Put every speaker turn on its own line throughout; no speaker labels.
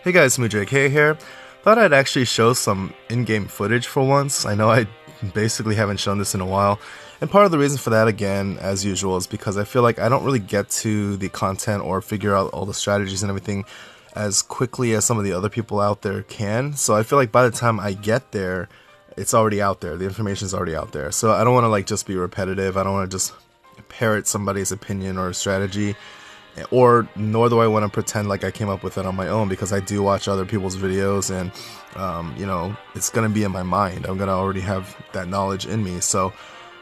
Hey guys, MooJK here. Thought I'd actually show some in-game footage for once. I know I basically haven't shown this in a while, and part of the reason for that, again, as usual, is because I feel like I don't really get to the content or figure out all the strategies and everything as quickly as some of the other people out there can. So I feel like by the time I get there, it's already out there. The information's already out there. So I don't want to just be repetitive. I don't want to just parrot somebody's opinion or strategy. Or nor do I want to pretend like I came up with it on my own, because I do watch other people's videos and it's gonna be in my mind. I'm gonna already have that knowledge in me. So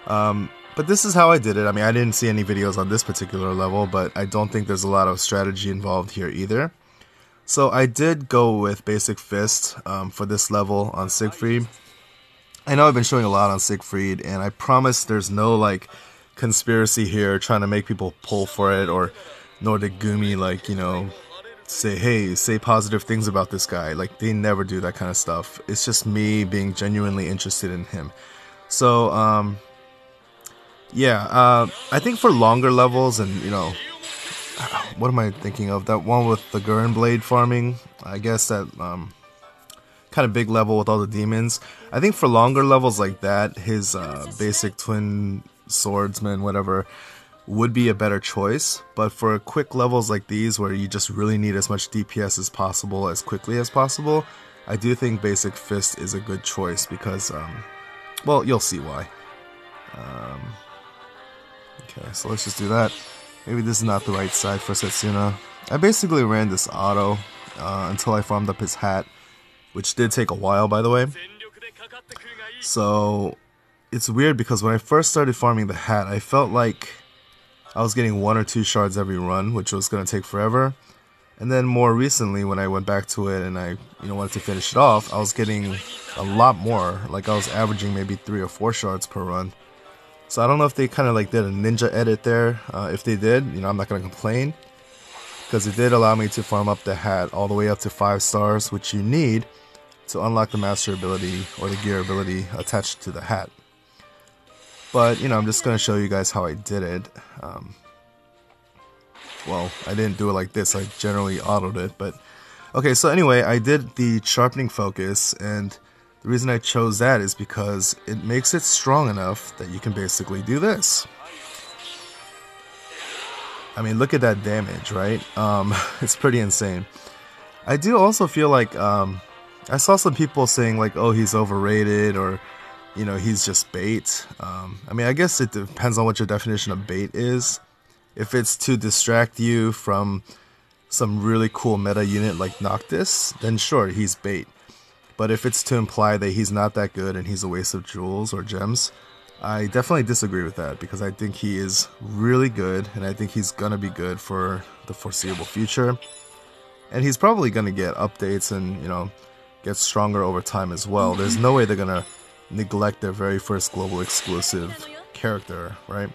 but this is how I did it. I mean, I didn't see any videos on this particular level, but I don't think there's a lot of strategy involved here either. So I did go with basic fist for this level on Siegfried. I know I've been showing a lot on Siegfried, and I promise there's no conspiracy here trying to make people pull for it, or nor did Gumi say positive things about this guy. They never do that kind of stuff. It's just me being genuinely interested in him. So I think for longer levels, and what am I thinking of? That one with the Gurren Blade farming, I guess that kind of big level with all the demons. I think for longer levels like that, his basic twin swordsman, whatever, would be a better choice. But for quick levels like these, where you just really need as much DPS as possible as quickly as possible, I do think basic fist is a good choice, because well, you'll see why. Okay, so let's just do that. Maybe this is not the right side for Setsuna. I basically ran this auto until I farmed up his hat, which did take a while, by the way. So it's weird, because when I first started farming the hat, I felt like I was getting 1 or 2 shards every run, which was going to take forever. And then more recently, when I went back to it and I wanted to finish it off, I was getting a lot more. I was averaging maybe 3 or 4 shards per run. So I don't know if they kind of did a ninja edit there. If they did, I'm not going to complain, because it did allow me to farm up the hat all the way up to 5 stars, which you need to unlock the master ability or the gear ability attached to the hat. But, I'm just going to show you guys how I did it. Well, I didn't do it like this. I generally autoed it. But, okay, so anyway, I did the sharpening focus. And the reason I chose that is because it makes it strong enough that you can basically do this. I mean, look at that damage, right? It's pretty insane. I do also feel like I saw some people saying oh, he's overrated, or he's just bait. I mean, I guess it depends on what your definition of bait is. If it's to distract you from some really cool meta unit like Noctis, then sure, he's bait. But if it's to imply that he's not that good and he's a waste of jewels or gems, I definitely disagree with that, because I think he is really good, and I think he's gonna be good for the foreseeable future. And he's probably gonna get updates and, get stronger over time as well. There's no way they're gonna neglect their very first global exclusive character, right?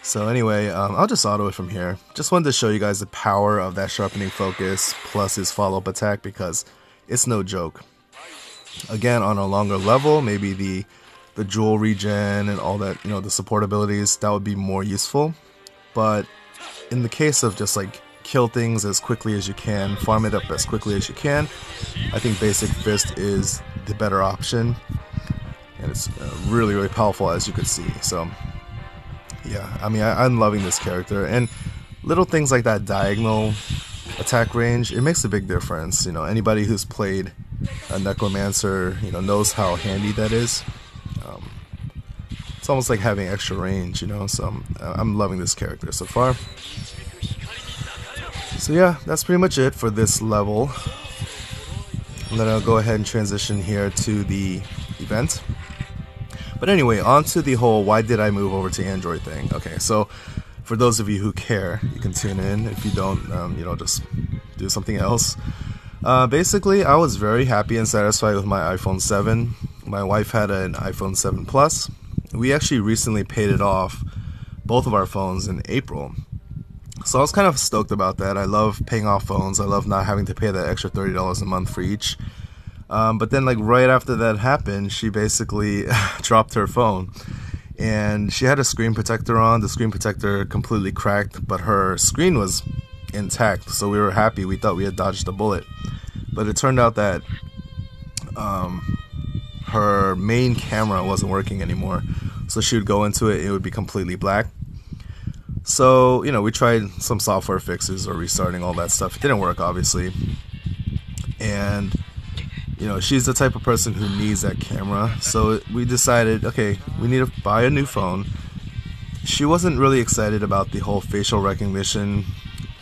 So anyway, I'll just auto it from here. Just wanted to show you guys the power of that sharpening focus plus his follow-up attack, because it's no joke. Again, on a longer level, maybe the jewel regen and all that, the support abilities, that would be more useful. But in the case of just kill things as quickly as you can, farm it up as quickly as you can, I think basic fist is the better option. And it's really, really powerful, as you could see. So, yeah, I mean, I'm loving this character. And little things like that diagonal attack range, it makes a big difference. Anybody who's played a Necromancer, knows how handy that is. It's almost like having extra range, So I'm loving this character so far. So yeah, that's pretty much it for this level. And then I'll go ahead and transition here to the event. But anyway, on to the whole why did I move over to Android thing. Okay, so for those of you who care, you can tune in. If you don't, just do something else. Basically, I was very happy and satisfied with my iPhone 7. My wife had an iPhone 7 Plus. We actually recently paid it off, both of our phones, in April. So I was kind of stoked about that. I love paying off phones. I love not having to pay that extra $30 a month for each. But then right after that happened, she basically dropped her phone. And she had a screen protector on. The screen protector completely cracked, but her screen was intact, so we were happy. We thought we had dodged a bullet, but it turned out that her main camera wasn't working anymore. So she would go into it, it would be completely black. So, you know, we tried some software fixes or restarting all that stuff. It didn't work, obviously. And, you know, she's the type of person who needs that camera. So we decided, okay, we need to buy a new phone. She wasn't really excited about the whole facial recognition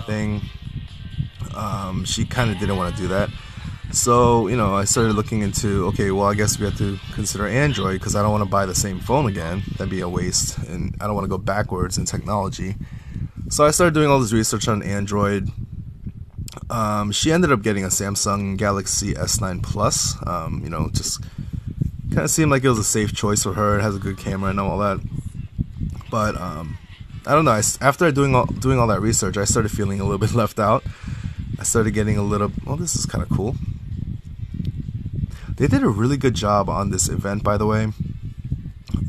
thing. She kind of didn't want to do that. So, you know, I started looking into, okay, well, I guess we have to consider Android because I don't want to buy the same phone again. That'd be a waste, and I don't want to go backwards in technology. So I started doing all this research on Android. She ended up getting a Samsung Galaxy S9 Plus. You know, just kind of seemed like it was a safe choice for her. It has a good camera and all that. But I don't know. After doing all that research, I started feeling a little bit left out. I started getting a little, well, this is kind of cool. They did a really good job on this event, by the way.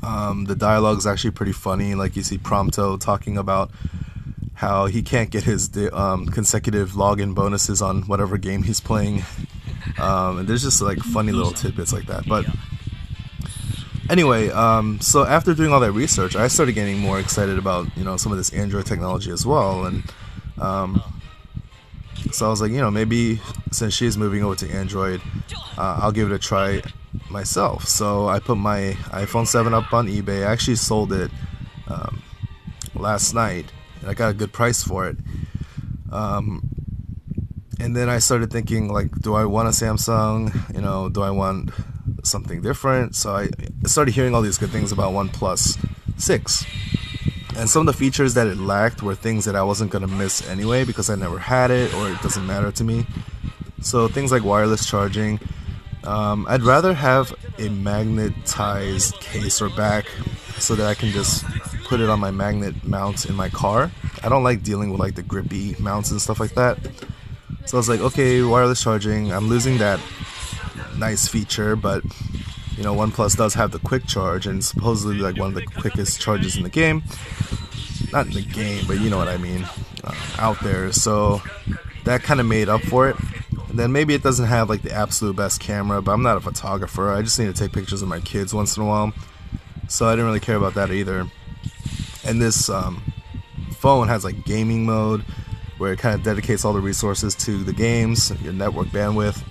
The dialogue is actually pretty funny. Like, you see Prompto talking about how he can't get his consecutive login bonuses on whatever game he's playing. And there's just like funny little tidbits like that. But anyway, so after doing all that research, I started getting more excited about, you know, some of this Android technology as well. And so I was like, you know, maybe since she's moving over to Android, I'll give it a try myself. So I put my iPhone 7 up on eBay. I actually sold it last night, and I got a good price for it. And then I started thinking, like, do I want a Samsung? You know, do I want something different? So I started hearing all these good things about OnePlus 6. And some of the features that it lacked were things that I wasn't going to miss anyway because I never had it, or it doesn't matter to me. So things like wireless charging. I'd rather have a magnetized case or back so that I can just put it on my magnet mount in my car. I don't like dealing with like the grippy mounts and stuff like that. So I was like, okay, wireless charging. I'm losing that nice feature, but you know, OnePlus does have the quick charge, and supposedly like one of the quickest charges in the game. Not in the game, but you know what I mean, out there. So that kind of made up for it. And then maybe it doesn't have like the absolute best camera, but I'm not a photographer. I just need to take pictures of my kids once in a while. So I didn't really care about that either. And this phone has like gaming mode, where it kind of dedicates all the resources to the games, your network bandwidth,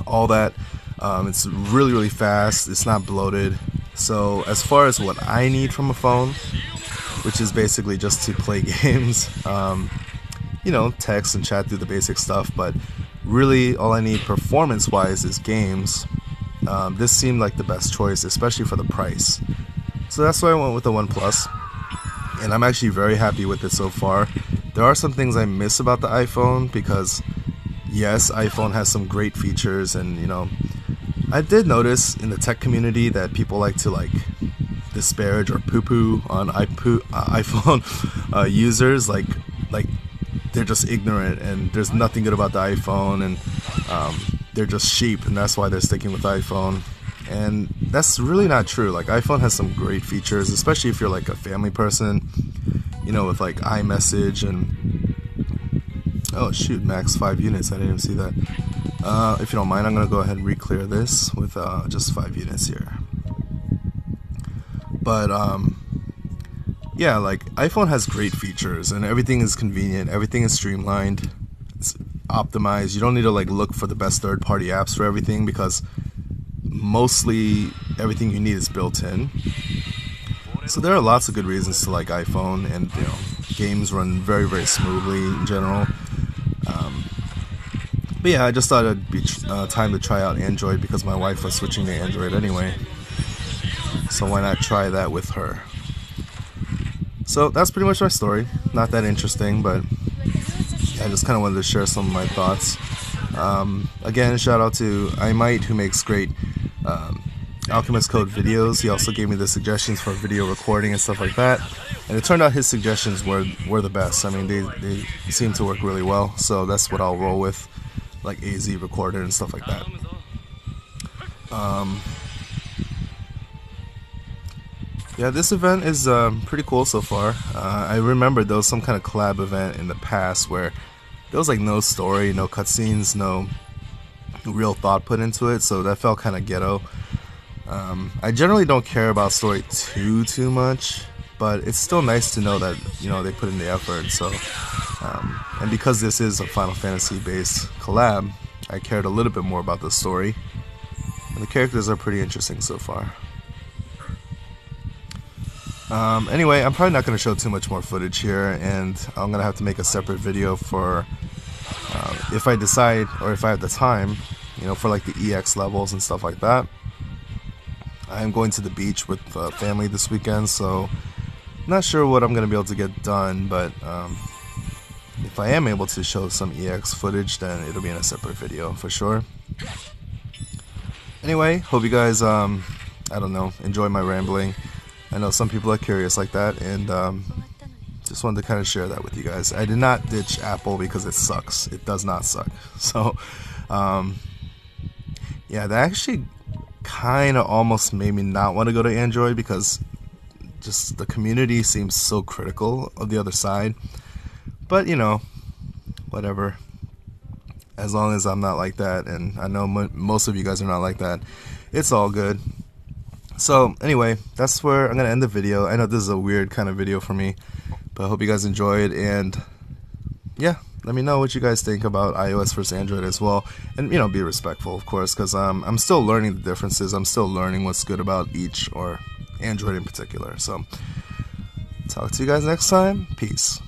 all that. It's really, really fast. It's not bloated. So as far as what I need from a phone, which is basically just to play games, you know, text and chat through the basic stuff, but really all I need performance-wise is games. This seemed like the best choice, especially for the price. So that's why I went with the OnePlus, and I'm actually very happy with it so far. There are some things I miss about the iPhone because, yes, iPhone has some great features, and you know, I did notice in the tech community that people like to like disparage or poo-poo on iPhone users, like they're just ignorant and there's nothing good about the iPhone, and they're just sheep, and that's why they're sticking with iPhone. And that's really not true. Like, iPhone has some great features, especially if you're like a family person, you know, with like iMessage and oh shoot, max 5 units. I didn't even see that. If you don't mind, I'm gonna go ahead and re-clear this with just 5 units here. But yeah, like, iPhone has great features and everything is convenient, everything is streamlined, it's optimized. You don't need to like look for the best third-party apps for everything because mostly everything you need is built in. So there are lots of good reasons to like iPhone, and you know, games run very, very smoothly in general. But yeah, I just thought it'd be time to try out Android because my wife was switching to Android anyway. So why not try that with her? So that's pretty much my story. Not that interesting, but I just kind of wanted to share some of my thoughts. Again, shout out to iMight, who makes great Alchemist Code videos. He also gave me the suggestions for video recording and stuff like that, and it turned out his suggestions were the best. I mean, they seem to work really well, so that's what I'll roll with, like AZ Recorder and stuff like that. Yeah, this event is pretty cool so far. I remember there was some kind of collab event in the past where there was like no story, no cutscenes, no real thought put into it, so that felt kind of ghetto. I generally don't care about story too much, but it's still nice to know that, you know, they put in the effort. So, and because this is a Final Fantasy based collab, I cared a little bit more about the story, and the characters are pretty interesting so far. Anyway, I'm probably not going to show too much more footage here, and I'm going to have to make a separate video for if I decide, or if I have the time, you know, for like the EX levels and stuff like that. I'm going to the beach with family this weekend, so not sure what I'm going to be able to get done, but if I am able to show some EX footage, then it'll be in a separate video for sure. Anyway, hope you guys, I don't know, enjoy my rambling. I know some people are curious like that, and just wanted to kind of share that with you guys. I did not ditch Apple because it sucks. It does not suck. So, yeah, that actually kind of almost made me not want to go to Android, because just the community seems so critical of the other side. But, you know, whatever. As long as I'm not like that, and I know most of you guys are not like that, it's all good. So, anyway, that's where I'm going to end the video. I know this is a weird kind of video for me, but I hope you guys enjoyed, and yeah, let me know what you guys think about iOS versus Android as well, and, you know, be respectful, of course, because I'm still learning the differences. I'm still learning what's good about each, or Android in particular. So, talk to you guys next time. Peace.